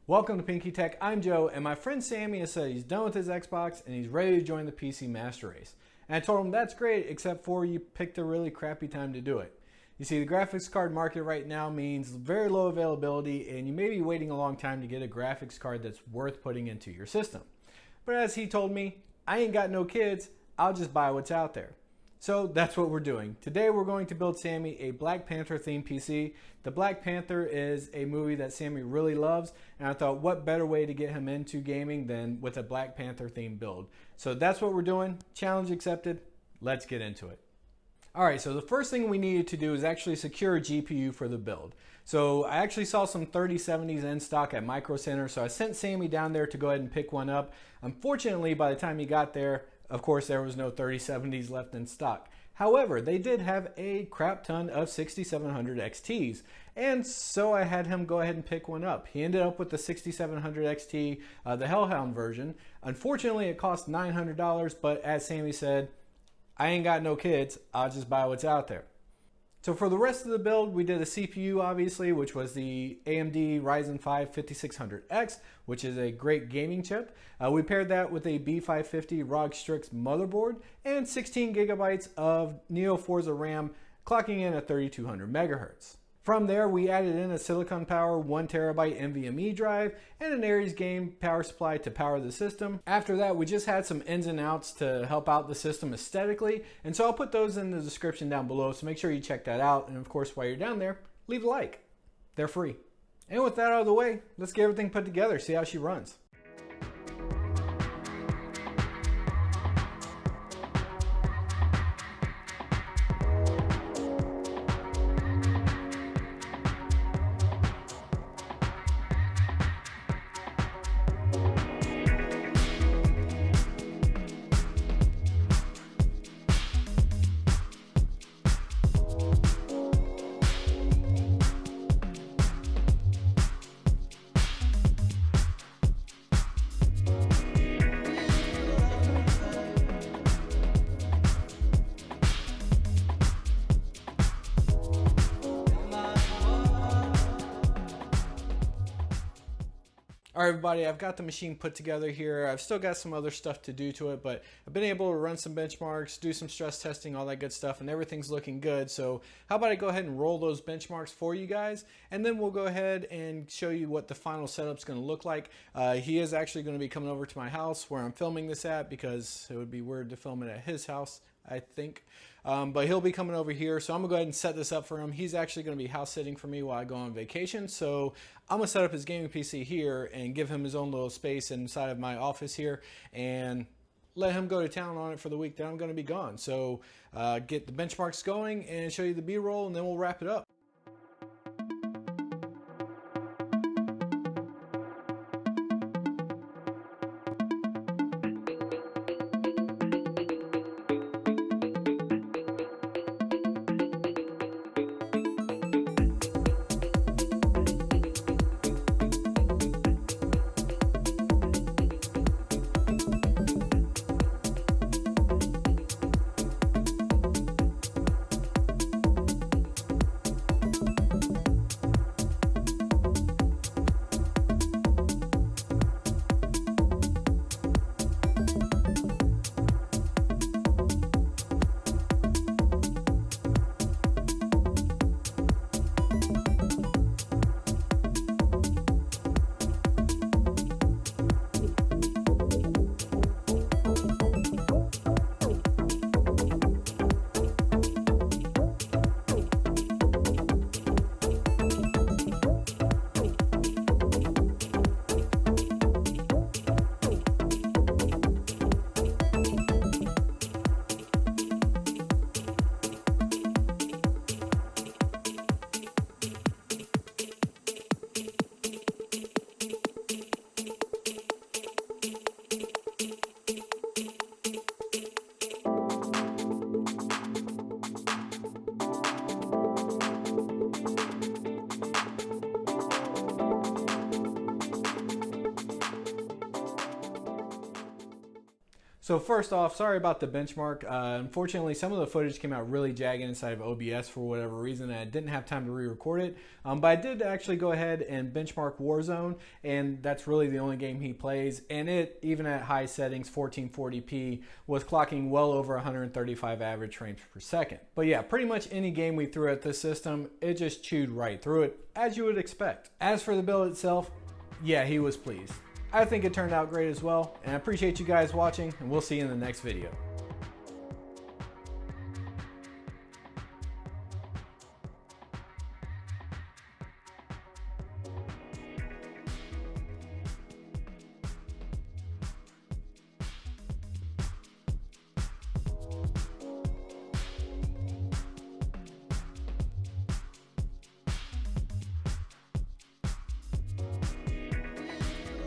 Welcome to PinkyTech. I'm Joe, and my friend Sammy has said he's done with his Xbox and he's ready to join the PC Master Race. And I told him that's great, except for you picked a really crappy time to do it. You see, the graphics card market right now means very low availability, and you may be waiting a long time to get a graphics card that's worth putting into your system. But as he told me, I ain't got no kids, I'll just buy what's out there. So that's what we're doing. Today we're going to build Sammy a Black Panther themed PC. The Black Panther is a movie that Sammy really loves, and I thought what better way to get him into gaming than with a Black Panther themed build. So that's what we're doing. Challenge accepted. Let's get into it. Alright, so the first thing we needed to do is actually secure a GPU for the build. So I actually saw some 3070s in stock at Micro Center, so I sent Sammy down there to go ahead and pick one up. Unfortunately, by the time he got there, of course, there was no 3070s left in stock. However, they did have a crap ton of 6700 XTs, and so I had him go ahead and pick one up. He ended up with the 6700 XT, the Hellhound version. Unfortunately, it cost $900, but as Sammy said, I ain't got no kids, I'll just buy what's out there. So for the rest of the build, we did a CPU obviously, which was the AMD Ryzen 5 5600X, which is a great gaming chip. We paired that with a B550 ROG Strix motherboard and 16 gigabytes of Neo Forza RAM, clocking in at 3200 megahertz. From there, we added in a Silicon Power 1 terabyte NVMe drive and an AresGame power supply to power the system. After that, we just had some ins and outs to help out the system aesthetically, and so I'll put those in the description down below, so make sure you check that out. And of course, while you're down there, leave a like. They're free. And with that out of the way, let's get everything put together, see how she runs. Alright everybody, I've got the machine put together here. I've still got some other stuff to do to it, but I've been able to run some benchmarks, do some stress testing, all that good stuff, and everything's looking good. So how about I go ahead and roll those benchmarks for you guys, and then we'll go ahead and show you what the final setup's going to look like. He is actually going to be coming over to my house where I'm filming this at, because it would be weird to film it at his house, I think. But he'll be coming over here, so I'm going to go ahead and set this up for him. He's actually going to be house sitting for me while I go on vacation, so I'm going to set up his gaming PC here and give him his own little space inside of my office here and let him go to town on it for the week that I'm going to be gone. So get the benchmarks going and show you the B-roll, and then we'll wrap it up. So first off, sorry about the benchmark. Unfortunately, some of the footage came out really jagged inside of OBS for whatever reason, and I didn't have time to re-record it. But I did actually go ahead and benchmark Warzone, and that's really the only game he plays. And it, even at high settings, 1440p, was clocking well over 135 average frames per second. But yeah, pretty much any game we threw at this system, it just chewed right through it, as you would expect. As for the build itself, yeah, he was pleased. I think it turned out great as well, and I appreciate you guys watching, and we'll see you in the next video.